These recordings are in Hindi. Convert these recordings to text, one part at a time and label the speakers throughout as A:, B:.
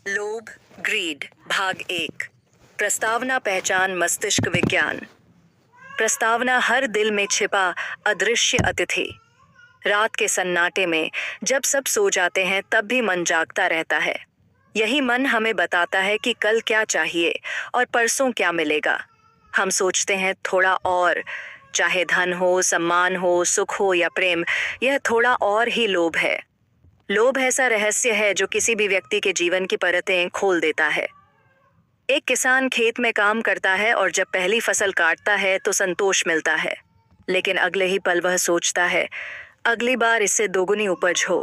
A: लोभ, ग्रीड, भाग 1। प्रस्तावना, पहचान, मस्तिष्क विज्ञान। प्रस्तावना हर दिल में छिपा अदृश्य अतिथि। रात के सन्नाटे में जब सब सो जाते हैं तब भी मन जागता रहता है। यही मन हमें बताता है कि कल क्या चाहिए और परसों क्या मिलेगा। हम सोचते हैं थोड़ा और, चाहे धन हो, सम्मान हो, सुख हो या प्रेम, यह थोड़ा और ही लोभ है। लोभ ऐसा रहस्य है जो किसी भी व्यक्ति के जीवन की परतें खोल देता है। एक किसान खेत में काम करता है और जब पहली फसल काटता है तो संतोष मिलता है, लेकिन अगले ही पल वह सोचता है अगली बार इससे दोगुनी उपज हो।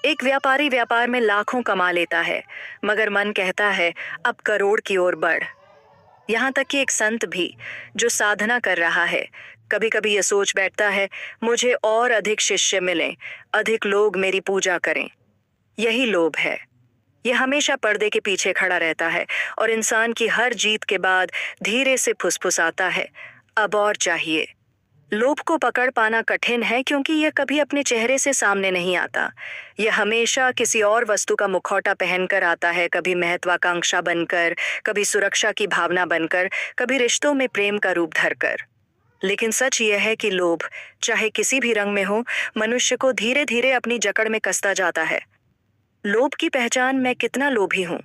A: एक व्यापारी व्यापार में लाखों कमा लेता है, मगर मन कहता है अब करोड़ की ओर बढ़। यहाँ तक कि एक संत भी जो साधना कर रहा है, कभी कभी ये सोच बैठता है मुझे और अधिक शिष्य मिलें, अधिक लोग मेरी पूजा करें। यही लोभ है। यह हमेशा पर्दे के पीछे खड़ा रहता है और इंसान की हर जीत के बाद धीरे से फुसफुसाता है, अब और चाहिए। लोभ को पकड़ पाना कठिन है क्योंकि यह कभी अपने चेहरे से सामने नहीं आता। यह हमेशा किसी और वस्तु का मुखौटा पहनकर आता है, कभी महत्वाकांक्षा बनकर, कभी सुरक्षा की भावना बनकर, कभी रिश्तों में प्रेम का रूप धरकर। लेकिन सच यह है कि लोभ, चाहे किसी भी रंग में हो, मनुष्य को धीरे धीरे अपनी जकड़ में कसता जाता है। लोभ की पहचान, मैं कितना लोभी हूँ।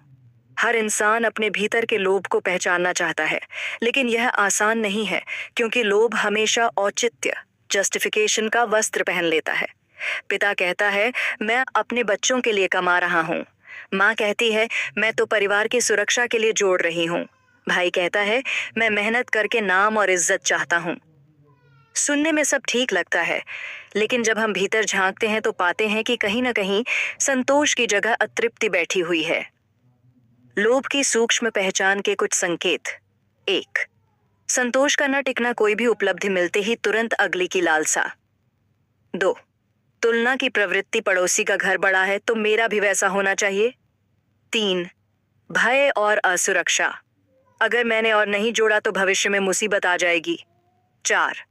A: हर इंसान अपने भीतर के लोभ को पहचानना चाहता है, लेकिन यह आसान नहीं है क्योंकि लोभ हमेशा औचित्य, जस्टिफिकेशन का वस्त्र पहन लेता है। पिता कहता है मैं अपने बच्चों के लिए कमा रहा हूँ। माँ कहती है मैं तो परिवार की सुरक्षा के लिए जोड़ रही हूँ। भाई कहता है मैं मेहनत करके नाम और इज्जत चाहता हूँ। सुनने में सब ठीक लगता है, लेकिन जब हम भीतर झांकते हैं तो पाते हैं कि कहीं ना कहीं संतोष की जगह अतृप्ति बैठी हुई है। लोभ की सूक्ष्म पहचान के कुछ संकेत। 1। संतोष का न टिकना, कोई भी उपलब्धि मिलते ही तुरंत अगली की लालसा। 2। तुलना की प्रवृत्ति, पड़ोसी का घर बड़ा है तो मेरा भी वैसा होना चाहिए। 3। भय और असुरक्षा, अगर मैंने और नहीं जोड़ा तो भविष्य में मुसीबत आ जाएगी। 4।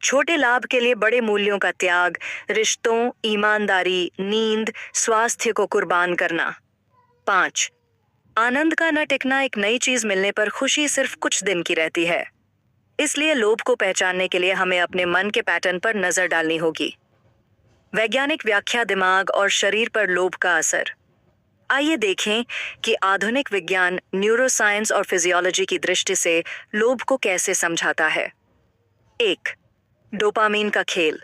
A: छोटे लाभ के लिए बड़े मूल्यों का त्याग, रिश्तों, ईमानदारी, नींद, स्वास्थ्य को कुर्बान करना। 5। आनंद का न टिकना, एक नई चीज मिलने पर खुशी सिर्फ कुछ दिन की रहती है। इसलिए लोभ को पहचानने के लिए हमें अपने मन के पैटर्न पर नजर डालनी होगी। वैज्ञानिक व्याख्या, दिमाग और शरीर पर लोभ का असर। आइए देखें कि आधुनिक विज्ञान न्यूरोसाइंस और फिजियोलॉजी की दृष्टि से लोभ को कैसे समझाता है। 1। डोपामीन का खेल।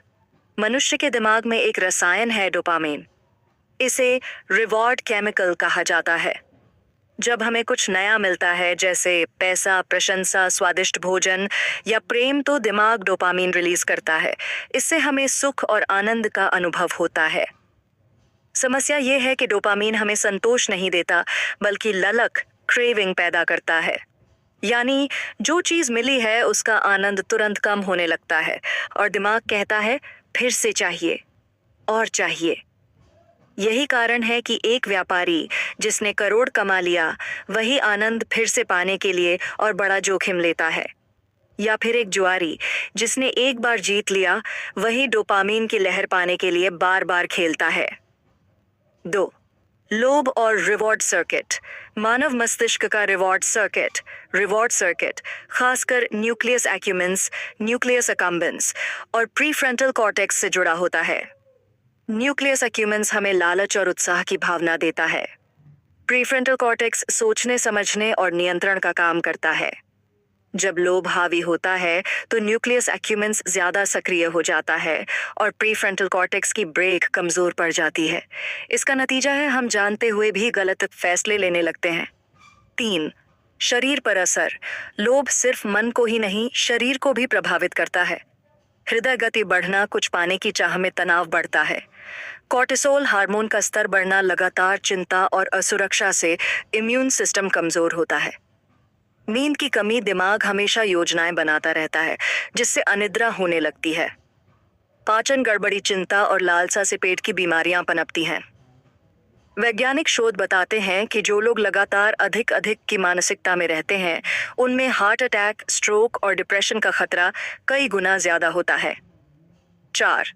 A: मनुष्य के दिमाग में एक रसायन है डोपामीन। इसे रिवॉर्ड केमिकल कहा जाता है। जब हमें कुछ नया मिलता है, जैसे पैसा, प्रशंसा, स्वादिष्ट भोजन या प्रेम, तो दिमाग डोपामीन रिलीज करता है। इससे हमें सुख और आनंद का अनुभव होता है। समस्या यह है कि डोपामीन हमें संतोष नहीं देता, बल्कि ललक, क्रेविंग पैदा करता है। यानी जो चीज मिली है उसका आनंद तुरंत कम होने लगता है और दिमाग कहता है फिर से चाहिए और चाहिए। यही कारण है कि एक व्यापारी जिसने करोड़ कमा लिया, वही आनंद फिर से पाने के लिए और बड़ा जोखिम लेता है। या फिर एक जुआरी जिसने एक बार जीत लिया, वही डोपामीन की लहर पाने के लिए बार बार खेलता है। 2। लोभ और रिवॉर्ड सर्किट। मानव मस्तिष्क का रिवॉर्ड सर्किट खासकर न्यूक्लियस एक्यूमेंस, न्यूक्लियस अकम्बेंस और प्रीफ्रंटल कॉर्टेक्स से जुड़ा होता है। न्यूक्लियस एक्यूमेंस हमें लालच और उत्साह की भावना देता है। प्रीफ्रंटल कॉर्टेक्स सोचने, समझने और नियंत्रण का काम करता है। जब लोभ हावी होता है तो न्यूक्लियस एक्यूमेंस ज्यादा सक्रिय हो जाता है और प्रीफ्रंटल कॉर्टेक्स की ब्रेक कमजोर पड़ जाती है। इसका नतीजा है हम जानते हुए भी गलत फैसले लेने लगते हैं। 3। शरीर पर असर। लोभ सिर्फ मन को ही नहीं, शरीर को भी प्रभावित करता है। हृदय गति बढ़ना, कुछ पाने की चाह में तनाव बढ़ता है। कॉर्टिसोल हार्मोन का स्तर बढ़ना, लगातार चिंता और असुरक्षा से इम्यून सिस्टम कमजोर होता है। नींद की कमी, दिमाग हमेशा योजनाएं बनाता रहता है जिससे अनिद्रा होने लगती है। पाचन गड़बड़ी, चिंता और लालसा से पेट की बीमारियां पनपती हैं। वैज्ञानिक शोध बताते हैं कि जो लोग लगातार अधिक की मानसिकता में रहते हैं, उनमें हार्ट अटैक, स्ट्रोक और डिप्रेशन का खतरा कई गुना ज्यादा होता है। 4।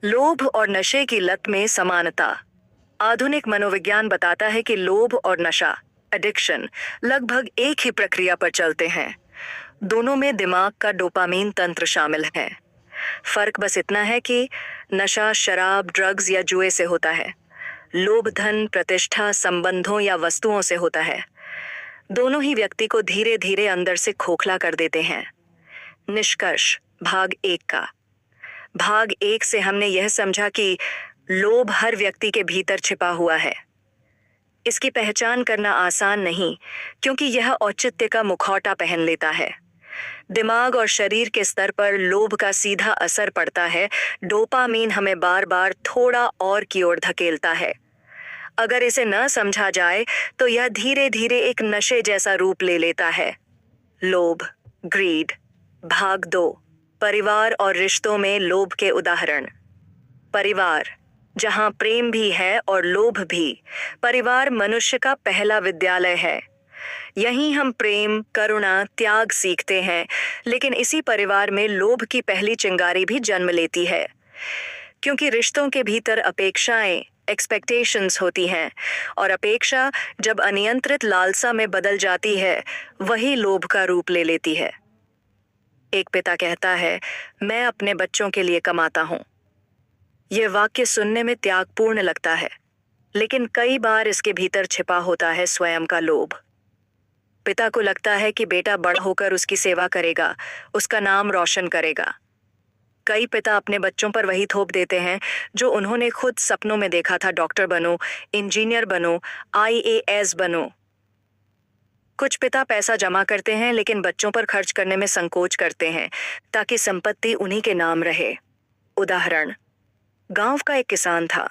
A: लोभ और नशे की लत में समानता। आधुनिक मनोविज्ञान बताता है कि लोभ और नशा, एडिक्शन, लगभग एक ही प्रक्रिया पर चलते हैं। दोनों में दिमाग का डोपामीन तंत्र शामिल है। फर्क बस इतना है कि नशा शराब, ड्रग्स या जुए से होता है। लोभ धन, प्रतिष्ठा, संबंधों या वस्तुओं से होता है। दोनों ही व्यक्ति को धीरे धीरे अंदर से खोखला कर देते हैं। निष्कर्ष भाग 1 का। भाग 1 से हमने यह समझा कि लोभ हर व्यक्ति के भीतर छिपा हुआ है। इसकी पहचान करना आसान नहीं, क्योंकि यह औचित्य का मुखौटा पहन लेता है। दिमाग और शरीर के स्तर पर लोभ का सीधा असर पड़ता है। डोपामीन हमें बार बार थोड़ा और की ओर धकेलता है। अगर इसे न समझा जाए तो यह धीरे धीरे एक नशे जैसा रूप ले लेता है। लोभ, ग्रीड। भाग 2, परिवार और रिश्तों में लोभ के उदाहरण। परिवार, जहां प्रेम भी है और लोभ भी। परिवार मनुष्य का पहला विद्यालय है। यहीं हम प्रेम, करुणा, त्याग सीखते हैं। लेकिन इसी परिवार में लोभ की पहली चिंगारी भी जन्म लेती है, क्योंकि रिश्तों के भीतर अपेक्षाएं, एक्सपेक्टेशंस होती हैं, और अपेक्षा जब अनियंत्रित लालसा में बदल जाती है, वही लोभ का रूप ले लेती है। एक पिता कहता है, मैं अपने बच्चों के लिए कमाता हूं। यह वाक्य सुनने में त्यागपूर्ण लगता है, लेकिन कई बार इसके भीतर छिपा होता है स्वयं का लोभ। पिता को लगता है कि बेटा बड़ा होकर उसकी सेवा करेगा, उसका नाम रोशन करेगा। कई पिता अपने बच्चों पर वही थोप देते हैं जो उन्होंने खुद सपनों में देखा था। डॉक्टर बनो, इंजीनियर बनो, IAS बनो। कुछ पिता पैसा जमा करते हैं लेकिन बच्चों पर खर्च करने में संकोच करते हैं, ताकि संपत्ति उन्हीं के नाम रहे। उदाहरण, गांव का एक किसान था।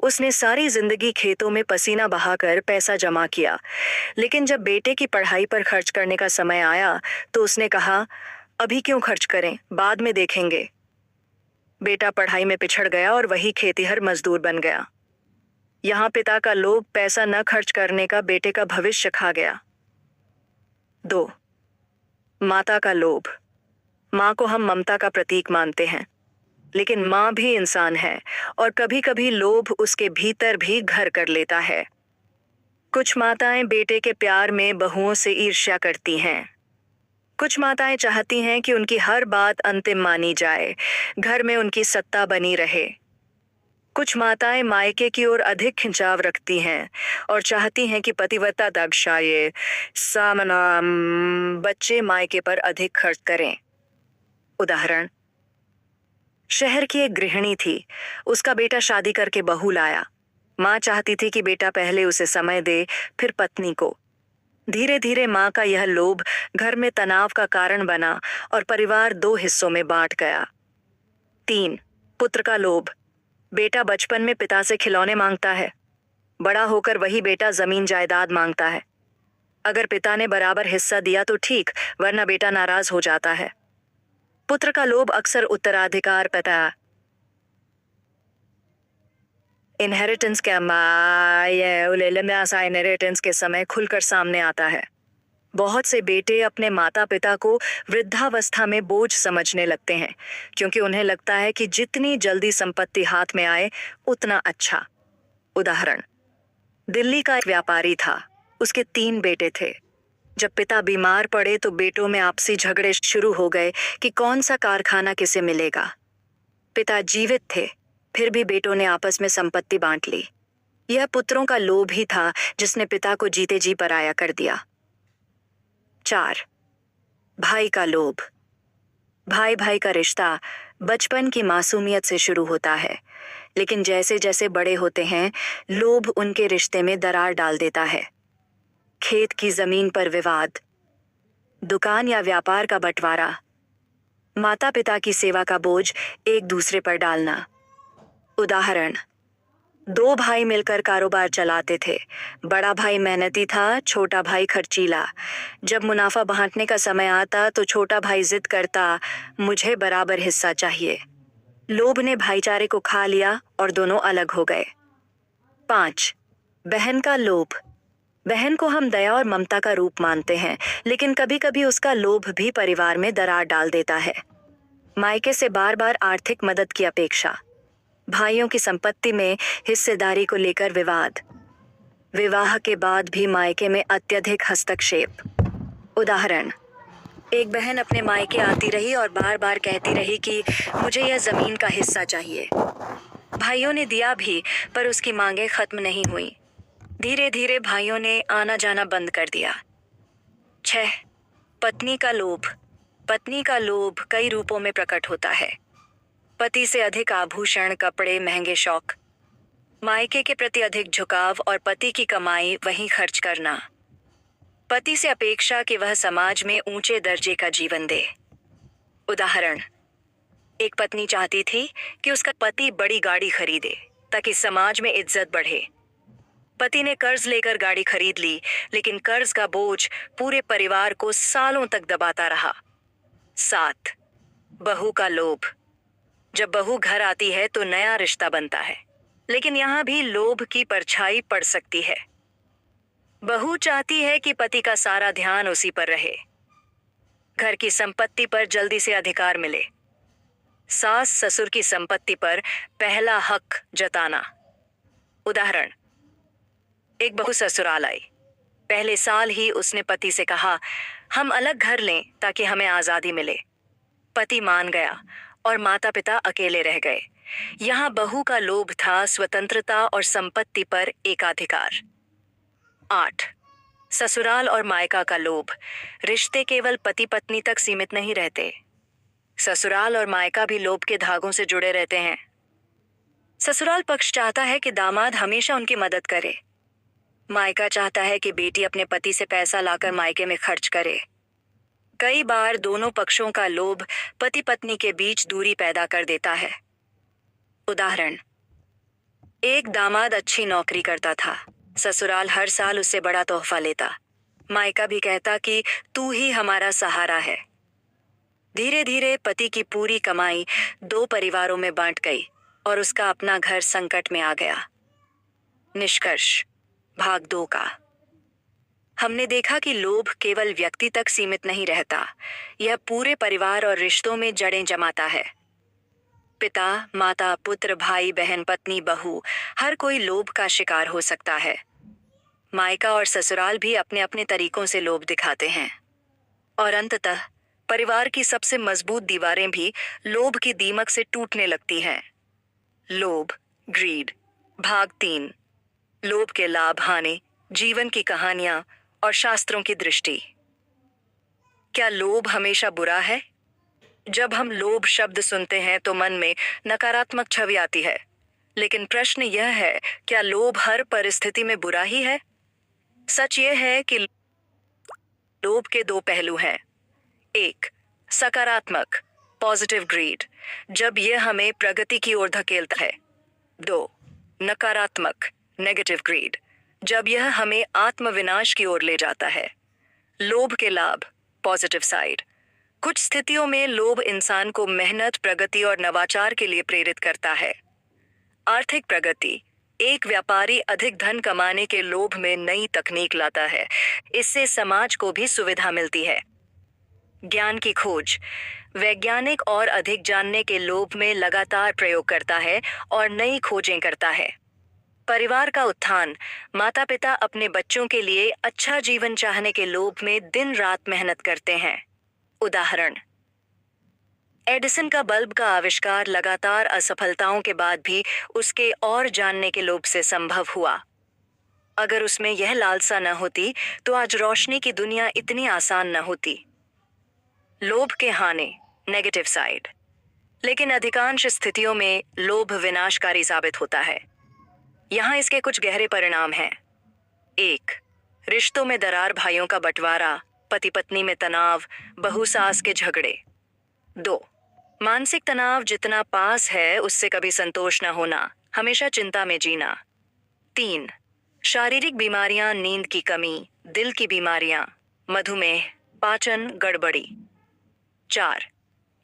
A: उसने सारी जिंदगी खेतों में पसीना बहाकर पैसा जमा किया, लेकिन जब बेटे की पढ़ाई पर खर्च करने का समय आया तो उसने कहा, अभी क्यों खर्च करें, बाद में देखेंगे। बेटा पढ़ाई में पिछड़ गया और वही खेतीहर मजदूर बन गया। यहाँ पिता का लोभ पैसा न खर्च करने का बेटे का भविष्य खा गया। 2, माता का लोभ। माँ को हम ममता का प्रतीक मानते हैं, लेकिन माँ भी इंसान है और कभी कभी लोभ उसके भीतर भी घर कर लेता है। कुछ माताएं बेटे के प्यार में बहुओं से ईर्ष्या करती हैं। कुछ माताएं चाहती हैं कि उनकी हर बात अंतिम मानी जाए, घर में उनकी सत्ता बनी रहे। कुछ माताएं मायके की ओर अधिक खिंचाव रखती हैं और चाहती हैं कि पतिव्रता दक्षाये सामना बच्चे मायके पर अधिक खर्च करें। उदाहरण, शहर की एक गृहिणी थी। उसका बेटा शादी करके बहू लाया। माँ चाहती थी कि बेटा पहले उसे समय दे, फिर पत्नी को। धीरे धीरे माँ का यह लोभ घर में तनाव का कारण बना और परिवार 2 हिस्सों में बांट गया। 3, पुत्र का लोभ। बेटा बचपन में पिता से खिलौने मांगता है। बड़ा होकर वही बेटा जमीन जायदाद मांगता है। अगर पिता ने बराबर हिस्सा दिया तो ठीक, वरना बेटा नाराज हो जाता है। पुत्र का लोभ अक्सर उत्तराधिकार पता इनहेरिटेंस के समय खुलकर सामने आता है। बहुत से बेटे अपने माता पिता को वृद्धावस्था में बोझ समझने लगते हैं, क्योंकि उन्हें लगता है कि जितनी जल्दी संपत्ति हाथ में आए उतना अच्छा। उदाहरण, दिल्ली का एक व्यापारी था। उसके 3 बेटे थे। जब पिता बीमार पड़े तो बेटों में आपसी झगड़े शुरू हो गए कि कौन सा कारखाना किसे मिलेगा। पिता जीवित थे, फिर भी बेटों ने आपस में संपत्ति बांट ली। यह पुत्रों का लोभ ही था जिसने पिता को जीते जी पराया कर दिया। 4, भाई का लोभ। भाई भाई का रिश्ता बचपन की मासूमियत से शुरू होता है, लेकिन जैसे जैसे बड़े होते हैं, लोभ उनके रिश्ते में दरार डाल देता है। खेत की जमीन पर विवाद, दुकान या व्यापार का बंटवारा, माता पिता की सेवा का बोझ एक दूसरे पर डालना। उदाहरण, 2 भाई मिलकर कारोबार चलाते थे। बड़ा भाई मेहनती था, छोटा भाई खर्चीला। जब मुनाफा बांटने का समय आता तो छोटा भाई जिद करता, मुझे बराबर हिस्सा चाहिए। लोभ ने भाईचारे को खा लिया और दोनों अलग हो गए। 5, बहन का लोभ। बहन को हम दया और ममता का रूप मानते हैं, लेकिन कभी कभी उसका लोभ भी परिवार में दरार डाल देता है। मायके से बार बार आर्थिक मदद की अपेक्षा। भाइयों की संपत्ति में हिस्सेदारी को लेकर विवाद, विवाह के बाद भी मायके में अत्यधिक हस्तक्षेप। उदाहरण, एक बहन अपने मायके आती रही और बार बार कहती रही कि मुझे यह जमीन का हिस्सा चाहिए। भाइयों ने दिया भी, पर उसकी मांगें खत्म नहीं हुई। धीरे धीरे भाइयों ने आना जाना बंद कर दिया। 6. पत्नी का लोभ। पत्नी का लोभ कई रूपों में प्रकट होता है। पति से अधिक आभूषण, कपड़े, महंगे शौक, मायके के प्रति अधिक झुकाव और पति की कमाई वहीं खर्च करना। पति से अपेक्षा कि वह समाज में ऊंचे दर्जे का जीवन दे। उदाहरण, एक पत्नी चाहती थी कि उसका पति बड़ी गाड़ी खरीदे ताकि समाज में इज्जत बढ़े। पति ने कर्ज लेकर गाड़ी खरीद ली, लेकिन कर्ज का बोझ पूरे परिवार को सालों तक दबाता रहा। 7. बहू का लोभ। जब बहू घर आती है तो नया रिश्ता बनता है, लेकिन यहाँ भी लोभ की परछाई पड़ सकती है। बहू चाहती है कि पति का सारा ध्यान उसी पर रहे, घर की संपत्ति पर जल्दी से अधिकार मिले, सास ससुर की संपत्ति पर पहला हक जताना। उदाहरण, एक बहू ससुराल आई। पहले साल ही उसने पति से कहा, हम अलग घर लें ताकि हमें आजादी मिले। पति मान गया और माता पिता अकेले रह गए। यहाँ बहू का लोभ था स्वतंत्रता और संपत्ति पर एकाधिकार। 8. ससुराल और मायका का लोभ। रिश्ते केवल पति पत्नी तक सीमित नहीं रहते। ससुराल और मायका भी लोभ के धागों से जुड़े रहते हैं। ससुराल पक्ष चाहता है कि दामाद हमेशा उनकी मदद करे। मायका चाहता है कि बेटी अपने पति से पैसा लाकर मायके में खर्च करे। कई बार दोनों पक्षों का लोभ पति पत्नी के बीच दूरी पैदा कर देता है। उदाहरण, एक दामाद अच्छी नौकरी करता था। ससुराल हर साल उससे बड़ा तोहफा लेता। मायका भी कहता कि तू ही हमारा सहारा है। धीरे धीरे पति की पूरी कमाई 2 परिवारों में बांट गई और उसका अपना घर संकट में आ गया। निष्कर्ष, भाग 2 का हमने देखा कि लोभ केवल व्यक्ति तक सीमित नहीं रहता, यह पूरे परिवार और रिश्तों में जड़ें जमाता है। पिता, माता, पुत्र, भाई, बहन, पत्नी, बहू, हर कोई लोभ का शिकार हो सकता है। मायका और ससुराल भी अपने अपने तरीकों से लोभ दिखाते हैं। और अंततः परिवार की सबसे मजबूत दीवारें भी लोभ की दीमक से टूटने लगती हैं। लोभ, ग्रीड, भाग 3। लोभ के लाभ, हानि, जीवन की कहानियां और शास्त्रों की दृष्टि। क्या लोभ हमेशा बुरा है? जब हम लोभ शब्द सुनते हैं तो मन में नकारात्मक छवि आती है, लेकिन प्रश्न यह है, क्या लोभ हर परिस्थिति में बुरा ही है? सच यह है कि लोभ के 2 पहलू हैं। 1. सकारात्मक, पॉजिटिव ग्रीड, जब यह हमें प्रगति की ओर धकेलता है। 2. नकारात्मक, नेगेटिव ग्रीड, जब यह हमें आत्मविनाश की ओर ले जाता है। लोभ के लाभ, पॉजिटिव साइड। कुछ स्थितियों में लोभ इंसान को मेहनत, प्रगति और नवाचार के लिए प्रेरित करता है। आर्थिक प्रगति, एक व्यापारी अधिक धन कमाने के लोभ में नई तकनीक लाता है। इससे समाज को भी सुविधा मिलती है। ज्ञान की खोज, वैज्ञानिक और अधिक जानने के लोभ में लगातार प्रयोग करता है और नई खोजें करता है। परिवार का उत्थान, माता पिता अपने बच्चों के लिए अच्छा जीवन चाहने के लोभ में दिन रात मेहनत करते हैं। उदाहरण, एडिसन का बल्ब का आविष्कार लगातार असफलताओं के बाद भी उसके और जानने के लोभ से संभव हुआ। अगर उसमें यह लालसा न होती तो आज रोशनी की दुनिया इतनी आसान न होती। लोभ के हानि, नेगेटिव साइड, लेकिन अधिकांश स्थितियों में लोभ विनाशकारी साबित होता है। यहाँ इसके कुछ गहरे परिणाम हैं। 1. रिश्तों में दरार, भाइयों का बंटवारा, पति पत्नी में तनाव, बहू सास के झगड़े। 2. मानसिक तनाव, जितना पास है उससे कभी संतोष न होना, हमेशा चिंता में जीना। 3. शारीरिक बीमारियां, नींद की कमी, दिल की बीमारियां, मधुमेह, पाचन गड़बड़ी। 4.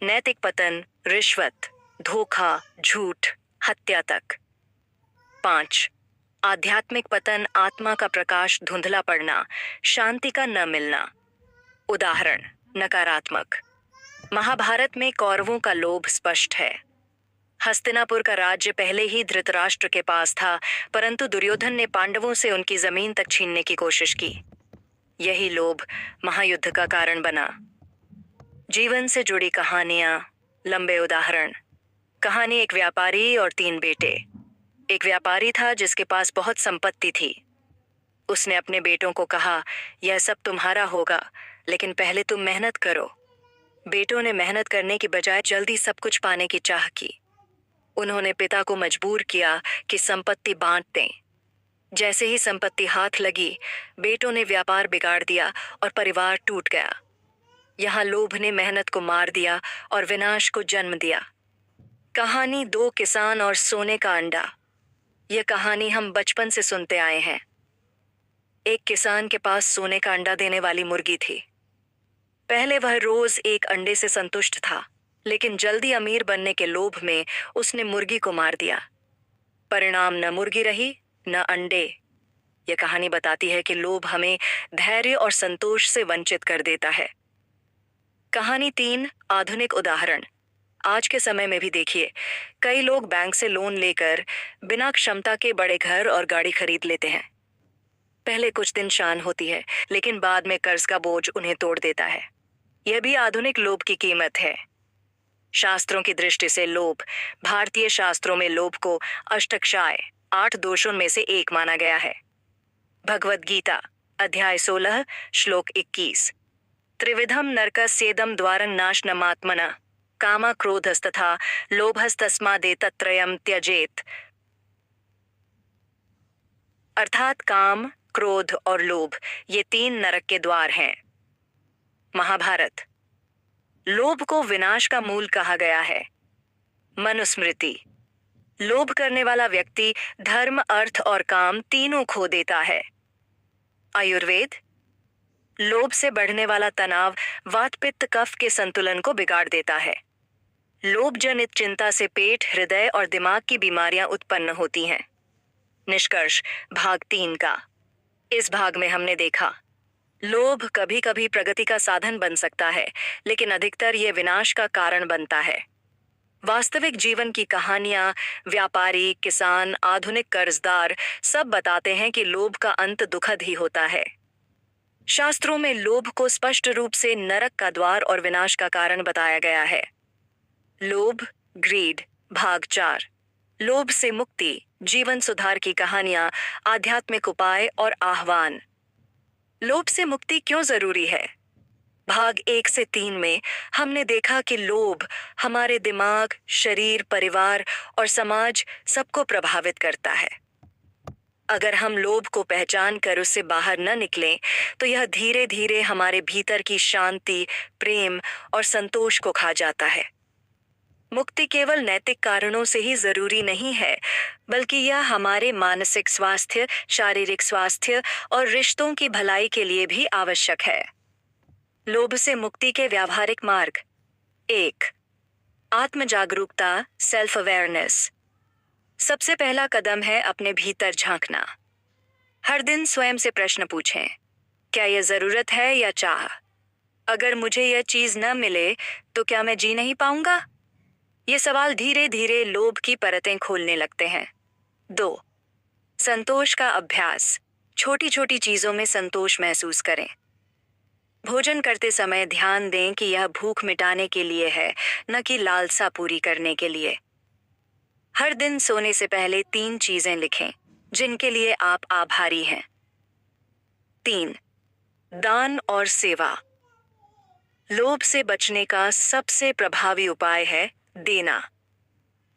A: नैतिक पतन, रिश्वत, धोखा, झूठ, हत्या तक। 5. आध्यात्मिक पतन, आत्मा का प्रकाश धुंधला पड़ना, शांति का न मिलना। उदाहरण, नकारात्मक, महाभारत में कौरवों का लोभ स्पष्ट है। हस्तिनापुर का राज्य पहले ही धृतराष्ट्र के पास था, परंतु दुर्योधन ने पांडवों से उनकी जमीन तक छीनने की कोशिश की। यही लोभ महायुद्ध का कारण बना। जीवन से जुड़ी कहानियां, लंबे उदाहरण। कहानी एक व्यापारी और 3 बेटे। एक व्यापारी था जिसके पास बहुत संपत्ति थी। उसने अपने बेटों को कहा, यह सब तुम्हारा होगा, लेकिन पहले तुम मेहनत करो। बेटों ने मेहनत करने की बजाय जल्दी सब कुछ पाने की चाह की। उन्होंने पिता को मजबूर किया कि संपत्ति बांट दें। जैसे ही संपत्ति हाथ लगी, बेटों ने व्यापार बिगाड़ दिया और परिवार टूट गया। यहाँ लोभ ने मेहनत को मार दिया और विनाश को जन्म दिया। कहानी 2 किसान और सोने का अंडा। यह कहानी हम बचपन से सुनते आए हैं। एक किसान के पास सोने का अंडा देने वाली मुर्गी थी। पहले वह रोज एक अंडे से संतुष्ट था, लेकिन जल्दी अमीर बनने के लोभ में उसने मुर्गी को मार दिया। परिणाम न मुर्गी रही न अंडे। यह कहानी बताती है कि लोभ हमें धैर्य और संतोष से वंचित कर देता है। कहानी 3 आधुनिक उदाहरण। आज के समय में भी देखिए, कई लोग बैंक से लोन लेकर बिना क्षमता के बड़े घर और गाड़ी खरीद लेते हैं। पहले कुछ दिन शान होती है, लेकिन बाद में कर्ज का बोझ उन्हें तोड़ देता है। यह भी आधुनिक लोभ की कीमत है। शास्त्रों की दृष्टि से लोभ। भारतीय शास्त्रों में लोभ को अष्टक्षाय 8 दोषों में से एक माना गया है। भगवद गीता अध्याय 16 श्लोक 21। त्रिविधम नरकस्येदं द्वारं नाशनमात्मनः कामा क्रोधस्तथा लोभस्तस्मादेतत्त्रयं त्यजेत। अर्थात काम, क्रोध और लोभ ये 3 नरक के द्वार हैं। महाभारत। लोभ को विनाश का मूल कहा गया है। मनुस्मृति। लोभ करने वाला व्यक्ति धर्म, अर्थ और काम तीनों खो देता है। आयुर्वेद। लोभ से बढ़ने वाला तनाव वात, पित्त, कफ के संतुलन को बिगाड़ देता है। लोभ जनित चिंता से पेट, हृदय और दिमाग की बीमारियां उत्पन्न होती हैं। निष्कर्ष भाग 3 का। इस भाग में हमने देखा, लोभ कभी कभी प्रगति का साधन बन सकता है, लेकिन अधिकतर ये विनाश का कारण बनता है। वास्तविक जीवन की कहानियां, व्यापारी, किसान, आधुनिक कर्जदार सब बताते हैं कि लोभ का अंत दुखद ही होता है। शास्त्रों में लोभ को स्पष्ट रूप से नरक का द्वार और विनाश का कारण बताया गया है। लोभ, ग्रीड, भाग 4। लोभ से मुक्ति, जीवन सुधार की कहानियां, आध्यात्मिक उपाय और आह्वान। लोभ से मुक्ति क्यों जरूरी है? भाग 1 से 3 में हमने देखा कि लोभ हमारे दिमाग, शरीर, परिवार और समाज सबको प्रभावित करता है। अगर हम लोभ को पहचान कर उससे बाहर न निकलें, तो यह धीरे धीरे हमारे भीतर की शांति, प्रेम और संतोष को खा जाता है। मुक्ति केवल नैतिक कारणों से ही जरूरी नहीं है, बल्कि यह हमारे मानसिक स्वास्थ्य, शारीरिक स्वास्थ्य और रिश्तों की भलाई के लिए भी आवश्यक है। लोभ से मुक्ति के व्यावहारिक मार्ग। 1. आत्म जागरूकता, सेल्फ अवेयरनेस। सबसे पहला कदम है अपने भीतर झांकना। हर दिन स्वयं से प्रश्न पूछें, क्या यह जरूरत है या चाह? अगर मुझे यह चीज न मिले तो क्या मैं जी नहीं पाऊंगा? ये सवाल धीरे धीरे लोभ की परतें खोलने लगते हैं। 2. संतोष का अभ्यास। छोटी छोटी चीजों में संतोष महसूस करें। भोजन करते समय ध्यान दें कि यह भूख मिटाने के लिए है, न कि लालसा पूरी करने के लिए। हर दिन सोने से पहले 3 चीजें लिखें जिनके लिए आप आभारी हैं। 3. दान और सेवा। लोभ से बचने का सबसे प्रभावी उपाय है देना।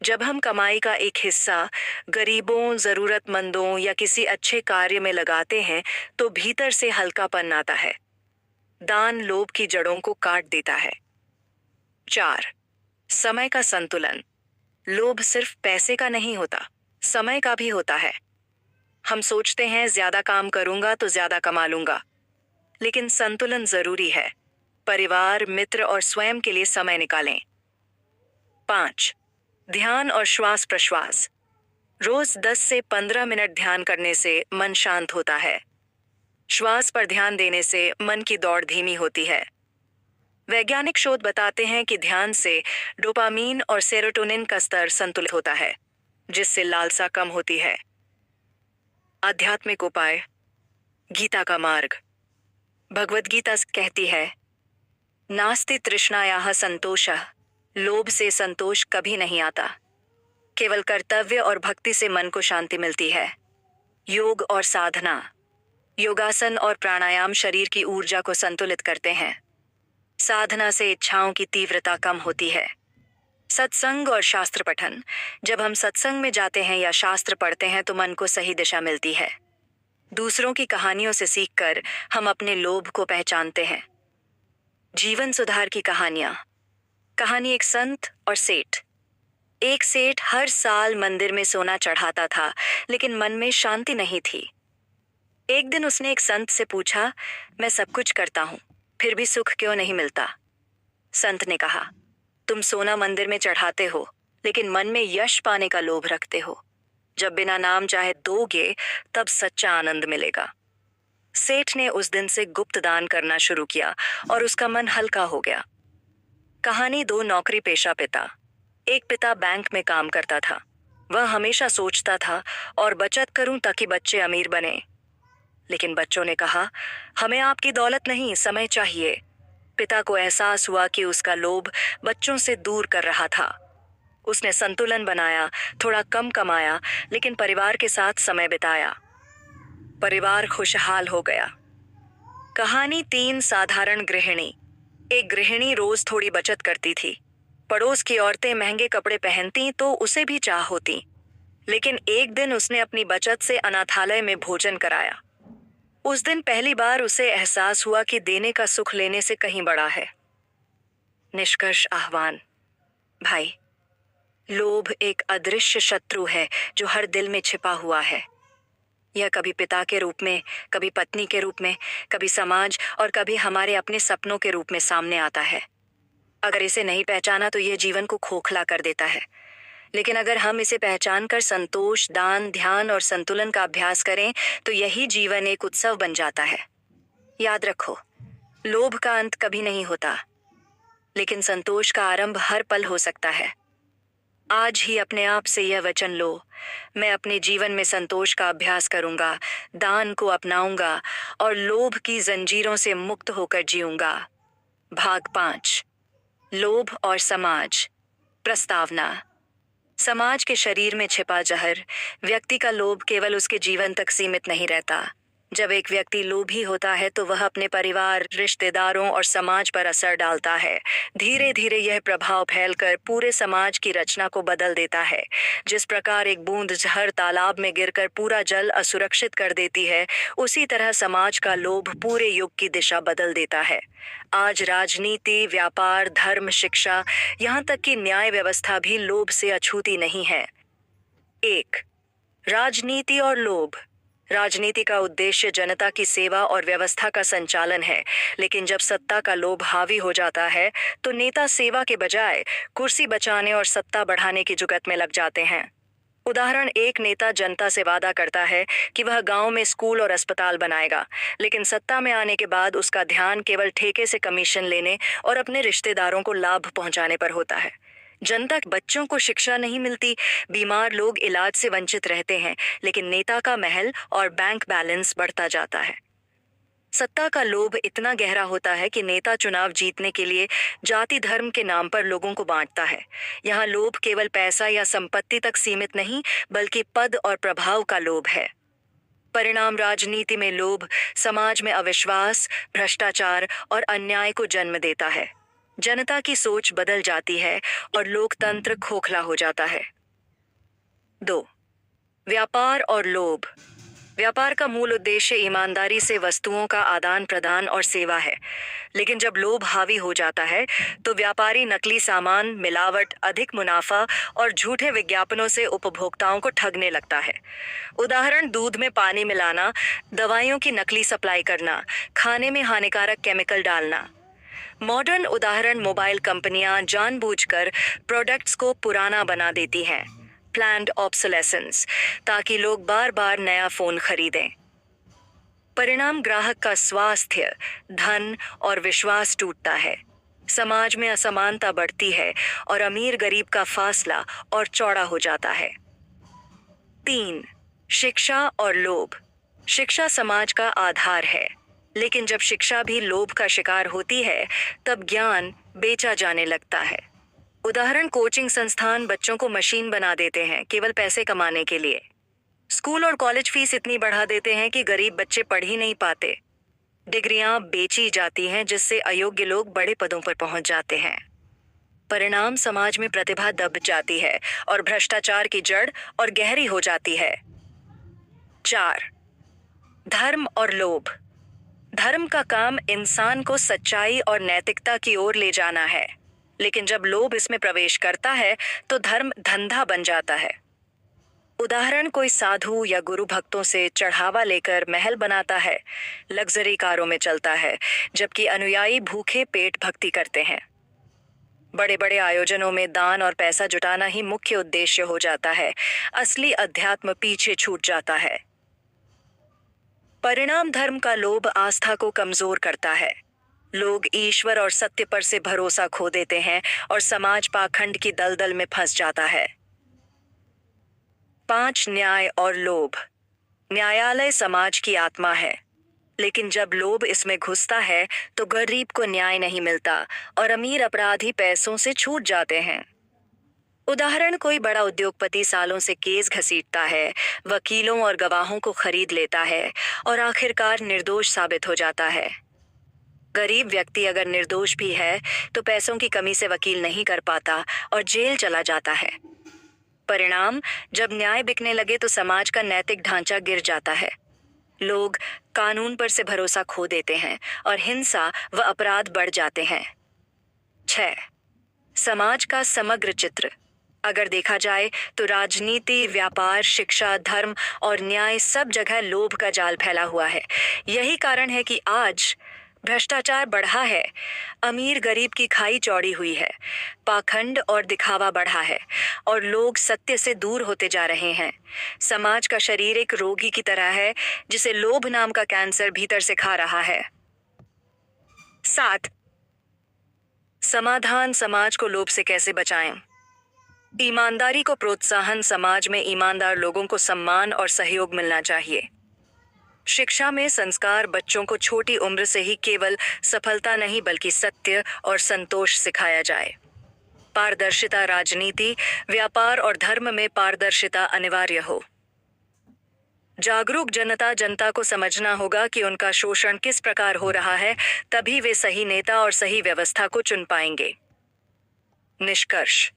A: जब हम कमाई का एक हिस्सा गरीबों, जरूरतमंदों या किसी अच्छे कार्य में लगाते हैं, तो भीतर से हल्कापन आता है। दान लोभ की जड़ों को काट देता है। 4. समय का संतुलन। लोभ सिर्फ पैसे का नहीं होता, समय का भी होता है। हम सोचते हैं ज्यादा काम करूंगा तो ज्यादा कमा लूंगा, लेकिन संतुलन जरूरी है। परिवार, मित्र और स्वयं के लिए समय निकालें। 5. ध्यान और श्वास प्रश्वास। रोज 10 से 15 मिनट ध्यान करने से मन शांत होता है। श्वास पर ध्यान देने से मन की दौड़ धीमी होती है। वैज्ञानिक शोध बताते हैं कि ध्यान से डोपामीन और सेरोटोनिन का स्तर संतुलित होता है, जिससे लालसा कम होती है। आध्यात्मिक उपाय। गीता का मार्ग। भगवद गीता कहती है, नास्ति तृष्णायाः संतोषः, लोभ से संतोष कभी नहीं आता। केवल कर्तव्य और भक्ति से मन को शांति मिलती है। योग और साधना। योगासन और प्राणायाम शरीर की ऊर्जा को संतुलित करते हैं। साधना से इच्छाओं की तीव्रता कम होती है। सत्संग और शास्त्र पठन। जब हम सत्संग में जाते हैं या शास्त्र पढ़ते हैं तो मन को सही दिशा मिलती है। दूसरों की कहानियों से सीखकर हम अपने लोभ को पहचानते हैं। जीवन सुधार की कहानियां। कहानी एक संत और सेठ। एक सेठ हर साल मंदिर में सोना चढ़ाता था, लेकिन मन में शांति नहीं थी। एक दिन उसने एक संत से पूछा, मैं सब कुछ करता हूं, फिर भी सुख क्यों नहीं मिलता? संत ने कहा, तुम सोना मंदिर में चढ़ाते हो, लेकिन मन में यश पाने का लोभ रखते हो। जब बिना नाम चाहे दोगे, तब सच्चा आनंद मिलेगा। सेठ ने उस दिन से गुप्त दान करना शुरू किया और उसका मन हल्का हो गया। कहानी दो नौकरी पेशा पिता। एक पिता बैंक में काम करता था। वह हमेशा सोचता था, और बचत करूं ताकि बच्चे अमीर बने। लेकिन बच्चों ने कहा, हमें आपकी दौलत नहीं, समय चाहिए। पिता को एहसास हुआ कि उसका लोभ बच्चों से दूर कर रहा था। उसने संतुलन बनाया, थोड़ा कम कमाया, लेकिन परिवार के साथ समय बिताया। परिवार खुशहाल हो गया। कहानी तीन साधारण गृहिणी। एक गृहिणी रोज थोड़ी बचत करती थी। पड़ोस की औरतें महंगे कपड़े पहनती तो उसे भी चाह होती, लेकिन एक दिन उसने अपनी बचत से अनाथालय में भोजन कराया। उस दिन पहली बार उसे एहसास हुआ कि देने का सुख लेने से कहीं बड़ा है। निष्कर्ष आह्वान। भाई, लोभ एक अदृश्य शत्रु है जो हर दिल में छिपा हुआ है। यह कभी पिता के रूप में, कभी पत्नी के रूप में, कभी समाज और कभी हमारे अपने सपनों के रूप में सामने आता है। अगर इसे नहीं पहचाना तो यह जीवन को खोखला कर देता है। लेकिन अगर हम इसे पहचान कर संतोष, दान, ध्यान और संतुलन का अभ्यास करें तो यही जीवन एक उत्सव बन जाता है। याद रखो, लोभ का अंत कभी नहीं होता, लेकिन संतोष का आरंभ हर पल हो सकता है। आज ही अपने आप से यह वचन लो, मैं अपने जीवन में संतोष का अभ्यास करूंगा, दान को अपनाऊंगा और लोभ की जंजीरों से मुक्त होकर जीऊंगा। भाग 5। लोभ और समाज। प्रस्तावना। समाज के शरीर में छिपा जहर। व्यक्ति का लोभ केवल उसके जीवन तक सीमित नहीं रहता। जब एक व्यक्ति लोभी होता है तो वह अपने परिवार, रिश्तेदारों और समाज पर असर डालता है। धीरे धीरे यह प्रभाव फैलकर पूरे समाज की रचना को बदल देता है। जिस प्रकार एक बूंद जहर तालाब में गिरकर पूरा जल असुरक्षित कर देती है, उसी तरह समाज का लोभ पूरे युग की दिशा बदल देता है। आज राजनीति, व्यापार, धर्म, शिक्षा, यहाँ तक कि न्याय व्यवस्था भी लोभ से अछूती नहीं है। 1. राजनीति और लोभ। राजनीति का उद्देश्य जनता की सेवा और व्यवस्था का संचालन है, लेकिन जब सत्ता का लोभ हावी हो जाता है तो नेता सेवा के बजाय कुर्सी बचाने और सत्ता बढ़ाने की जुगत में लग जाते हैं। उदाहरण, एक नेता जनता से वादा करता है कि वह गांव में स्कूल और अस्पताल बनाएगा, लेकिन सत्ता में आने के बाद उसका ध्यान केवल ठेके से कमीशन लेने और अपने रिश्तेदारों को लाभ पहुंचाने पर होता है। जनता के बच्चों को शिक्षा नहीं मिलती, बीमार लोग इलाज से वंचित रहते हैं, लेकिन नेता का महल और बैंक बैलेंस बढ़ता जाता है। सत्ता का लोभ इतना गहरा होता है कि नेता चुनाव जीतने के लिए जाति धर्म के नाम पर लोगों को बांटता है। यहाँ लोभ केवल पैसा या संपत्ति तक सीमित नहीं, बल्कि पद और प्रभाव का लोभ है। परिणाम, राजनीति में लोभ समाज में अविश्वास, भ्रष्टाचार और अन्याय को जन्म देता है। जनता की सोच बदल जाती है और लोकतंत्र खोखला हो जाता है। 2. व्यापार और लोभ। व्यापार का मूल उद्देश्य ईमानदारी से वस्तुओं का आदान प्रदान और सेवा है, लेकिन जब लोभ हावी हो जाता है तो व्यापारी नकली सामान, मिलावट, अधिक मुनाफा और झूठे विज्ञापनों से उपभोक्ताओं को ठगने लगता है। उदाहरण, दूध में पानी मिलाना, दवाइयों की नकली सप्लाई करना, खाने में हानिकारक केमिकल डालना। मॉडर्न उदाहरण, मोबाइल कंपनियां जानबूझकर प्रोडक्ट्स को पुराना बना देती हैं, प्लान्ड ऑब्सोलेसेंस, ताकि लोग बार बार नया फोन खरीदें। परिणाम, ग्राहक का स्वास्थ्य, धन और विश्वास टूटता है। समाज में असमानता बढ़ती है और अमीर गरीब का फासला और चौड़ा हो जाता है। 3. शिक्षा और लोभ। शिक्षा समाज का आधार है, लेकिन जब शिक्षा भी लोभ का शिकार होती है, तब ज्ञान बेचा जाने लगता है। उदाहरण, कोचिंग संस्थान बच्चों को मशीन बना देते हैं केवल पैसे कमाने के लिए। स्कूल और कॉलेज फीस इतनी बढ़ा देते हैं कि गरीब बच्चे पढ़ ही नहीं पाते। डिग्रियां बेची जाती हैं, जिससे अयोग्य लोग बड़े पदों पर पहुंच जाते हैं। परिणाम, समाज में प्रतिभा दब जाती है और भ्रष्टाचार की जड़ और गहरी हो जाती है। 4. धर्म और लोभ। धर्म का काम इंसान को सच्चाई और नैतिकता की ओर ले जाना है, लेकिन जब लोभ इसमें प्रवेश करता है तो धर्म धंधा बन जाता है। उदाहरण, कोई साधु या गुरु भक्तों से चढ़ावा लेकर महल बनाता है, लग्जरी कारों में चलता है, जबकि अनुयायी भूखे पेट भक्ति करते हैं। बड़े बड़े आयोजनों में दान और पैसा जुटाना ही मुख्य उद्देश्य हो जाता है। असली अध्यात्म पीछे छूट जाता है। परिणाम, धर्म का लोभ आस्था को कमजोर करता है। लोग ईश्वर और सत्य पर से भरोसा खो देते हैं और समाज पाखंड की दलदल में फंस जाता है। 5. न्याय और लोभ। न्यायालय समाज की आत्मा है, लेकिन जब लोभ इसमें घुसता है तो गरीब को न्याय नहीं मिलता और अमीर अपराधी पैसों से छूट जाते हैं। उदाहरण, कोई बड़ा उद्योगपति सालों से केस घसीटता है, वकीलों और गवाहों को खरीद लेता है और आखिरकार निर्दोष साबित हो जाता है। गरीब व्यक्ति अगर निर्दोष भी है तो पैसों की कमी से वकील नहीं कर पाता और जेल चला जाता है। परिणाम, जब न्याय बिकने लगे तो समाज का नैतिक ढांचा गिर जाता है। लोग कानून पर से भरोसा खो देते हैं और हिंसा व अपराध बढ़ जाते हैं। 6. समाज का समग्र चित्र। अगर देखा जाए तो राजनीति, व्यापार, शिक्षा, धर्म और न्याय सब जगह लोभ का जाल फैला हुआ है। यही कारण है कि आज भ्रष्टाचार बढ़ा है, अमीर गरीब की खाई चौड़ी हुई है, पाखंड और दिखावा बढ़ा है और लोग सत्य से दूर होते जा रहे हैं। समाज का शरीर एक रोगी की तरह है जिसे लोभ नाम का कैंसर भीतर से खा रहा है। 7. समाधान, समाज को लोभ से कैसे बचाएं? ईमानदारी को प्रोत्साहन। समाज में ईमानदार लोगों को सम्मान और सहयोग मिलना चाहिए। शिक्षा में संस्कार, बच्चों को छोटी उम्र से ही केवल सफलता नहीं बल्कि सत्य और संतोष सिखाया जाए। पारदर्शिता, राजनीति, व्यापार और धर्म में पारदर्शिता अनिवार्य हो। जागरूक जनता को समझना होगा कि उनका शोषण किस प्रकार हो रहा है, तभी वे सही नेता और सही व्यवस्था को चुन पाएंगे। निष्कर्ष,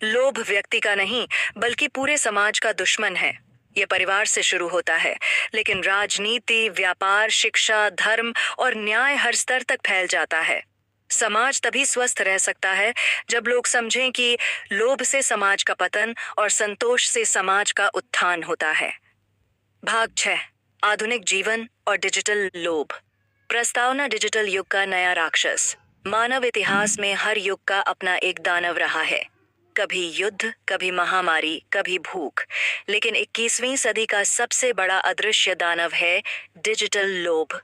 A: लोभ व्यक्ति का नहीं बल्कि पूरे समाज का दुश्मन है। यह परिवार से शुरू होता है, लेकिन राजनीति, व्यापार, शिक्षा, धर्म और न्याय हर स्तर तक फैल जाता है। समाज तभी स्वस्थ रह सकता है जब लोग समझें कि लोभ से समाज का पतन और संतोष से समाज का उत्थान होता है। भाग 6. आधुनिक जीवन और डिजिटल लोभ। प्रस्तावना, डिजिटल युग का नया राक्षस। मानव इतिहास में हर युग का अपना एक दानव रहा है। कभी युद्ध, कभी महामारी, कभी भूख, लेकिन 21वीं सदी का सबसे बड़ा अदृश्य दानव है डिजिटल लोभ।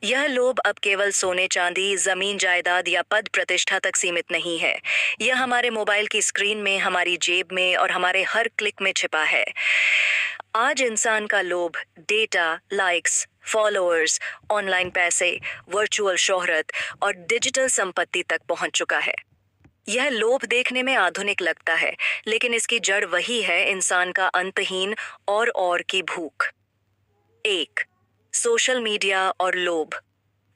A: यह लोभ अब केवल सोने चांदी, जमीन जायदाद या पद प्रतिष्ठा तक सीमित नहीं है। यह हमारे मोबाइल की स्क्रीन में, हमारी जेब में और हमारे हर क्लिक में छिपा है। आज इंसान का लोभ डेटा, लाइक्स, फॉलोअर्स, ऑनलाइन पैसे, वर्चुअल शोहरत और डिजिटल संपत्ति तक पहुंच चुका है। यह लोभ देखने में आधुनिक लगता है, लेकिन इसकी जड़ वही है, इंसान का अंतहीन और की भूख। 1. सोशल मीडिया और लोभ।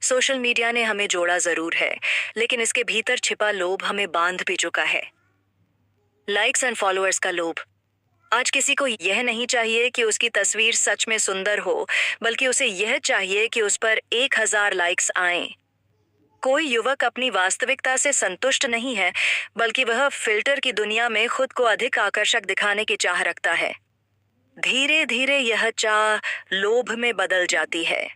A: सोशल मीडिया ने हमें जोड़ा जरूर है, लेकिन इसके भीतर छिपा लोभ हमें बांध भी चुका है। लाइक्स एंड फॉलोअर्स का लोभ। आज किसी को यह नहीं चाहिए कि उसकी तस्वीर सच में सुंदर हो, बल्कि उसे यह चाहिए कि उस पर 1000 लाइक्स आएं। कोई युवक अपनी वास्तविकता से संतुष्ट नहीं है, बल्कि वह फिल्टर की दुनिया में खुद को अधिक आकर्षक दिखाने की चाह रखता है। धीरे धीरे यह चाह लोभ में बदल जाती है।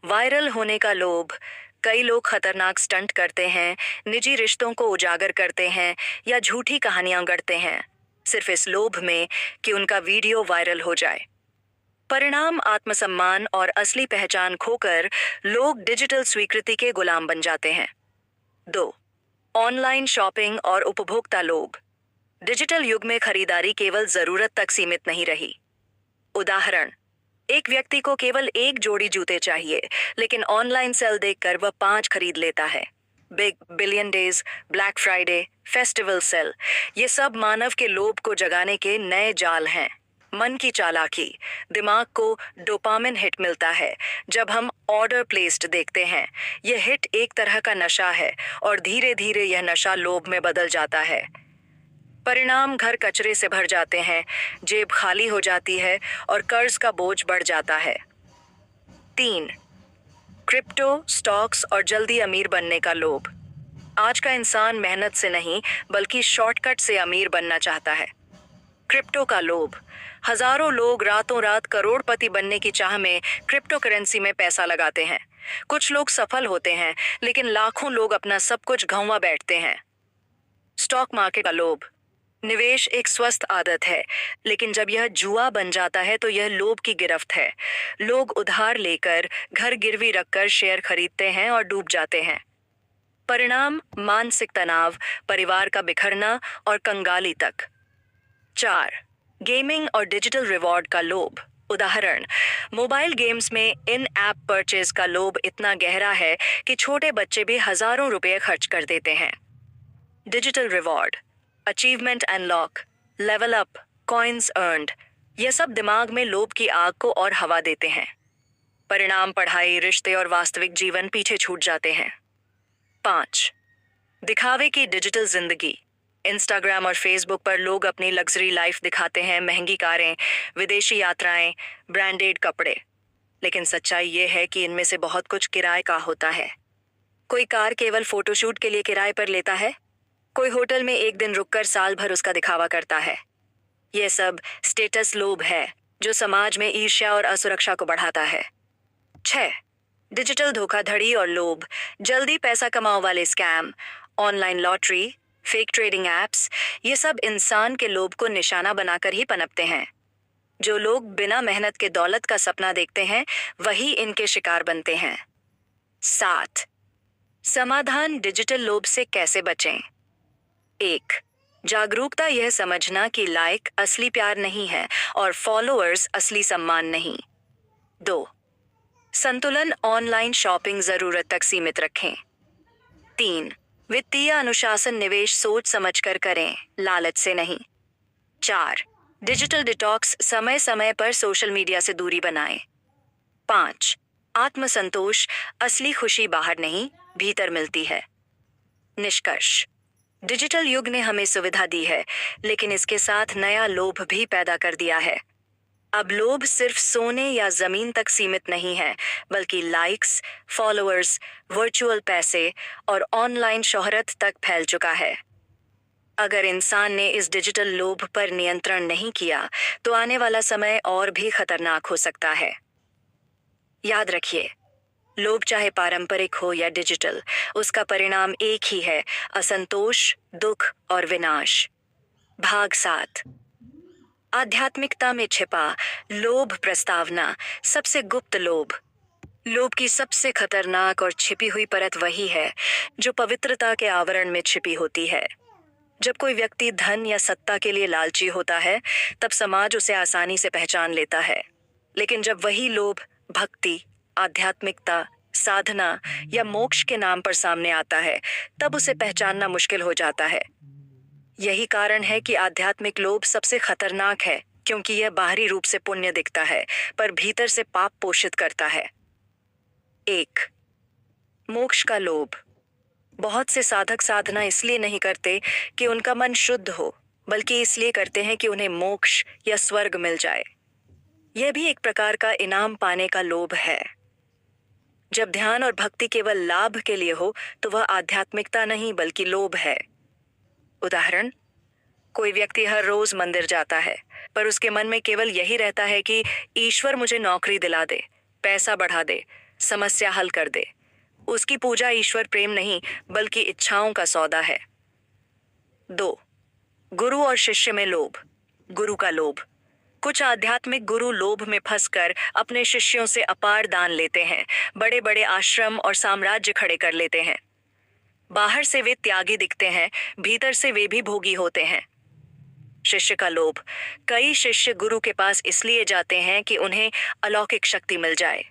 A: वायरल होने का लोभ। कई लोग खतरनाक स्टंट करते हैं, निजी रिश्तों को उजागर करते हैं या झूठी कहानियां गढ़ते हैं, सिर्फ इस लोभ में कि उनका वीडियो वायरल हो जाए। परिणाम, आत्मसम्मान और असली पहचान खोकर लोग डिजिटल स्वीकृति के गुलाम बन जाते हैं। 2. ऑनलाइन शॉपिंग और उपभोक्ता लोभ। डिजिटल युग में खरीदारी केवल जरूरत तक सीमित नहीं रही। उदाहरण, एक व्यक्ति को केवल एक जोड़ी जूते चाहिए, लेकिन ऑनलाइन सेल देखकर वह 5 खरीद लेता है। Big billion days, Black Friday, festival sale, ये सब मानव के लोभ को जगाने के नए जाल हैं। मन की चालाकी। दिमाग को डोपामिन हिट मिलता है जब हम ऑर्डर प्लेस्ड देखते हैं। यह हिट एक तरह का नशा है और धीरे धीरे यह नशा लोभ में बदल जाता है। परिणाम, घर कचरे से भर जाते हैं, जेब खाली हो जाती है और कर्ज का बोझ बढ़ जाता है। 3. क्रिप्टो, स्टॉक्स और जल्दी अमीर बनने का लोभ। आज का इंसान मेहनत से नहीं बल्कि शॉर्टकट से अमीर बनना चाहता है। क्रिप्टो का लोभ। हजारों लोग रातों रात करोड़पति बनने की चाह में क्रिप्टो करेंसी में पैसा लगाते हैं। कुछ लोग सफल होते हैं, लेकिन लाखों लोग अपना सब कुछ गंवा बैठते हैं। स्टॉक मार्केट का लोभ। निवेश एक स्वस्थ आदत है, लेकिन जब यह जुआ बन जाता है तो यह लोभ की गिरफ्त है। लोग उधार लेकर, घर गिरवी रखकर शेयर खरीदते हैं और डूब जाते हैं। परिणाम, मानसिक तनाव, परिवार का बिखरना और कंगाली तक। 4. गेमिंग और डिजिटल रिवॉर्ड का लोभ। उदाहरण, मोबाइल गेम्स में इन ऐप परचेज का लोभ इतना गहरा है कि छोटे बच्चे भी हजारों रुपए खर्च कर देते हैं। Digital reward, achievement unlock, level up, coins earned, यह सब दिमाग में लोभ की आग को और हवा देते हैं। परिणाम, पढ़ाई, रिश्ते और वास्तविक जीवन पीछे छूट जाते हैं। 5. दिखावे की डिजिटल जिंदगी। इंस्टाग्राम और फेसबुक पर लोग अपनी लग्जरी लाइफ दिखाते हैं, महंगी कारें, विदेशी यात्राएं, ब्रांडेड कपड़े। लेकिन सच्चाई ये है कि इनमें से बहुत कुछ किराए का होता है। कोई कार केवल फोटोशूट के लिए किराए पर लेता है, कोई होटल में एक दिन रुककर साल भर उसका दिखावा करता है। यह सब स्टेटस लोभ है जो समाज में ईर्ष्या और असुरक्षा को बढ़ाता है। 6. डिजिटल धोखाधड़ी और लोभ। जल्दी पैसा कमाओ वाले scam, online lottery, fake trading apps, ये सब इंसान के लोभ को निशाना बनाकर ही पनपते हैं। जो लोग बिना मेहनत के दौलत का सपना देखते हैं, वही इनके शिकार बनते हैं। 7. समाधान डिजिटल लोभ से कैसे बचें। 1. जागरूकता, यह समझना कि लाइक असली प्यार नहीं है और फॉलोअर्स असली सम्मान नहीं। 2. संतुलन, ऑनलाइन शॉपिंग जरूरत तक सीमित रखें। 3. वित्तीय अनुशासन, निवेश सोच समझकर करें, लालच से नहीं। 4. डिजिटल डिटॉक्स, समय समय पर सोशल मीडिया से दूरी बनाएं। 5. आत्मसंतोष, असली खुशी बाहर नहीं, भीतर मिलती है। निष्कर्ष, डिजिटल युग ने हमें सुविधा दी है, लेकिन इसके साथ नया लोभ भी पैदा कर दिया है। अब लोभ सिर्फ सोने या जमीन तक सीमित नहीं है, बल्कि लाइक्स, फॉलोअर्स, वर्चुअल पैसे और ऑनलाइन शोहरत तक फैल चुका है। अगर इंसान ने इस डिजिटल लोभ पर नियंत्रण नहीं किया, तो आने वाला समय और भी खतरनाक हो सकता है। याद रखिए, लोभ चाहे पारंपरिक हो या डिजिटल, उसका परिणाम एक ही है, असंतोष, दुख और विनाश। भाग 7। आध्यात्मिकता में छिपा लोभ। प्रस्तावना, सबसे गुप्त लोभ। लोभ की सबसे खतरनाक और छिपी हुई परत वही है जो पवित्रता के आवरण में छिपी होती है। जब कोई व्यक्ति धन या सत्ता के लिए लालची होता है, तब समाज उसे आसानी से पहचान लेता है। लेकिन जब वही लोभ भक्ति, आध्यात्मिकता, साधना या मोक्ष के नाम पर सामने आता है, तब उसे पहचानना मुश्किल हो जाता है। यही कारण है कि आध्यात्मिक लोभ सबसे खतरनाक है, क्योंकि यह बाहरी रूप से पुण्य दिखता है, पर भीतर से पाप पोषित करता है। 1. मोक्ष का लोभ। बहुत से साधक साधना इसलिए नहीं करते कि उनका मन शुद्ध हो, बल्कि इसलिए करते हैं कि उन्हें मोक्ष या स्वर्ग मिल जाए। यह भी एक प्रकार का इनाम पाने का लोभ है। जब ध्यान और भक्ति केवल लाभ के लिए हो, तो वह आध्यात्मिकता नहीं बल्कि लोभ है। उदाहरण, कोई व्यक्ति हर रोज मंदिर जाता है, पर उसके मन में केवल यही रहता है कि ईश्वर मुझे नौकरी दिला दे, पैसा बढ़ा दे, समस्या हल कर दे। उसकी पूजा ईश्वर प्रेम नहीं बल्कि इच्छाओं का सौदा है। 2. गुरु और शिष्य में लोभ। गुरु का लोभ। कुछ आध्यात्मिक गुरु लोभ में फंसकर अपने शिष्यों से अपार दान लेते हैं, बड़े बड़े आश्रम और साम्राज्य खड़े कर लेते हैं। बाहर से वे त्यागी दिखते हैं, भीतर से वे भी भोगी होते हैं। शिष्य का लोभ। कई शिष्य गुरु के पास इसलिए जाते हैं कि उन्हें अलौकिक शक्ति मिल जाए।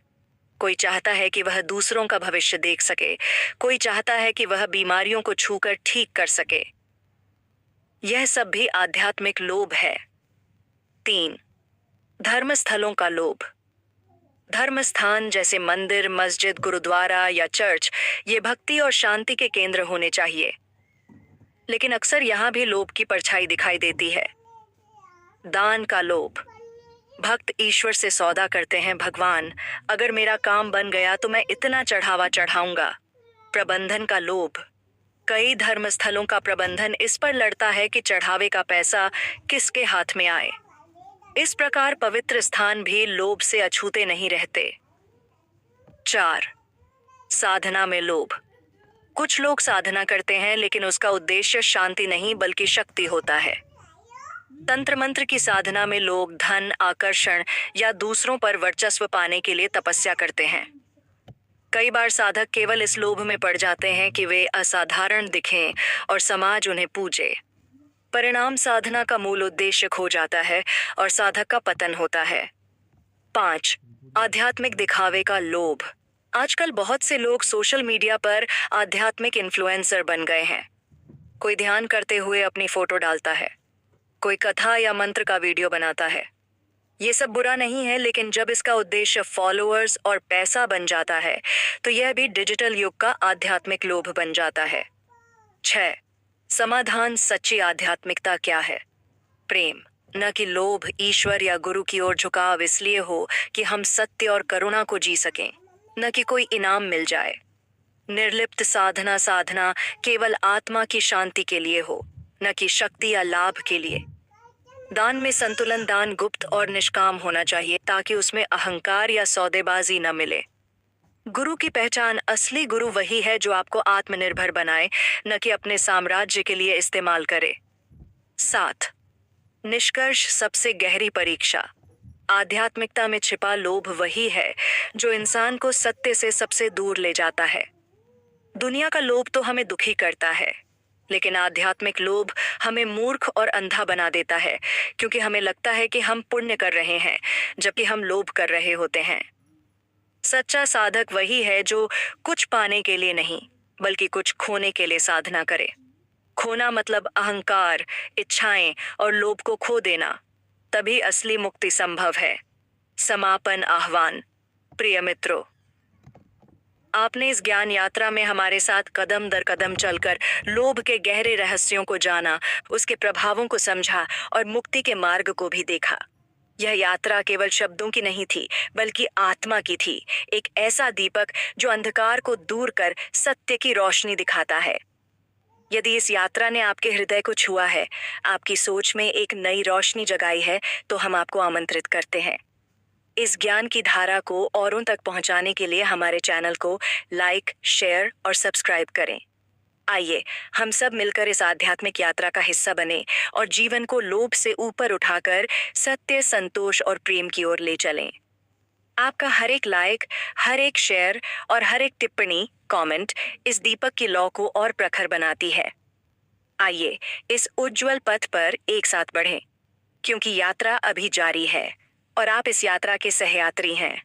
A: कोई चाहता है कि वह दूसरों का भविष्य देख सके, कोई चाहता है कि वह बीमारियों को छूकर ठीक कर सके। यह सब भी आध्यात्मिक लोभ है। 3. धर्मस्थलों का लोभ। धर्म स्थान जैसे मंदिर, मस्जिद, गुरुद्वारा या चर्च ये भक्ति और शांति के केंद्र होने चाहिए, लेकिन अक्सर यहाँ भी लोभ की परछाई दिखाई देती है। दान का लोभ। भक्त ईश्वर से सौदा करते हैं, भगवान अगर मेरा काम बन गया तो मैं इतना चढ़ावा चढ़ाऊंगा। प्रबंधन का लोभ। कई धर्मस्थलों का प्रबंधन इस पर लड़ता है कि चढ़ावे का पैसा किसके हाथ में आए। इस प्रकार पवित्र स्थान भी लोभ से अछूते नहीं रहते। 4. साधना में लोभ। कुछ लोग साधना करते हैं लेकिन उसका उद्देश्य शांति नहीं बल्कि शक्ति होता है। तंत्र मंत्र की साधना में लोग धन, आकर्षण या दूसरों पर वर्चस्व पाने के लिए तपस्या करते हैं। कई बार साधक केवल इस लोभ में पड़ जाते हैं कि वे असाधारण दिखें और समाज उन्हें पूजे। परिणाम साधना का मूल उद्देश्य खो जाता है और साधक का पतन होता है। 5. आध्यात्मिक दिखावे का लोभ। आजकल बहुत से लोग सोशल मीडिया पर आध्यात्मिक इन्फ्लुएंसर बन गए हैं। कोई ध्यान करते हुए अपनी फोटो डालता है, कोई कथा या मंत्र का वीडियो बनाता है। ये सब बुरा नहीं है, लेकिन जब इसका उद्देश्य फॉलोअर्स और पैसा बन जाता है तो यह भी डिजिटल युग का आध्यात्मिक लोभ बन जाता है। 6. समाधान सच्ची आध्यात्मिकता क्या है? प्रेम, न कि लोभ। ईश्वर या गुरु की ओर झुकाव इसलिए हो कि हम सत्य और करुणा को जी सकें, न कि कोई इनाम मिल जाए। निर्लिप्त साधना केवल आत्मा की शांति के लिए हो, न कि शक्ति या लाभ के लिए। दान में संतुलन। दान गुप्त और निष्काम होना चाहिए ताकि उसमें अहंकार या सौदेबाजी न मिले। गुरु की पहचान। असली गुरु वही है जो आपको आत्मनिर्भर बनाए, न कि अपने साम्राज्य के लिए इस्तेमाल करे। 7. निष्कर्ष सबसे गहरी परीक्षा। आध्यात्मिकता में छिपा लोभ वही है जो इंसान को सत्य से सबसे दूर ले जाता है। दुनिया का लोभ तो हमें दुखी करता है, लेकिन आध्यात्मिक लोभ हमें मूर्ख और अंधा बना देता है, क्योंकि हमें लगता है कि हम पुण्य कर रहे हैं जबकि हम लोभ कर रहे होते हैं। सच्चा साधक वही है जो कुछ पाने के लिए नहीं बल्कि कुछ खोने के लिए साधना करे। खोना मतलब अहंकार, इच्छाएं और लोभ को खो देना। तभी असली मुक्ति संभव है। समापन आह्वान। प्रिय मित्रों, आपने इस ज्ञान यात्रा में हमारे साथ कदम दर कदम चलकर लोभ के गहरे रहस्यों को जाना, उसके प्रभावों को समझा और मुक्ति के मार्ग को भी देखा। यह यात्रा केवल शब्दों की नहीं थी बल्कि आत्मा की थी, एक ऐसा दीपक जो अंधकार को दूर कर सत्य की रोशनी दिखाता है। यदि इस यात्रा ने आपके हृदय को छुआ है, आपकी सोच में एक नई रोशनी जगाई है, तो हम आपको आमंत्रित करते हैं। इस ज्ञान की धारा को औरों तक पहुंचाने के लिए हमारे चैनल को लाइक, शेयर और सब्सक्राइब करें। आइए हम सब मिलकर इस आध्यात्मिक यात्रा का हिस्सा बने और जीवन को लोभ से ऊपर उठाकर सत्य, संतोष और प्रेम की ओर ले चलें। आपका हर एक लाइक, हर एक शेयर और हर एक टिप्पणी, कमेंट इस दीपक की लौ को और प्रखर बनाती है। आइए इस उज्जवल पथ पर एक साथ बढ़ें, क्योंकि यात्रा अभी जारी है और आप इस यात्रा के सहयात्री हैं।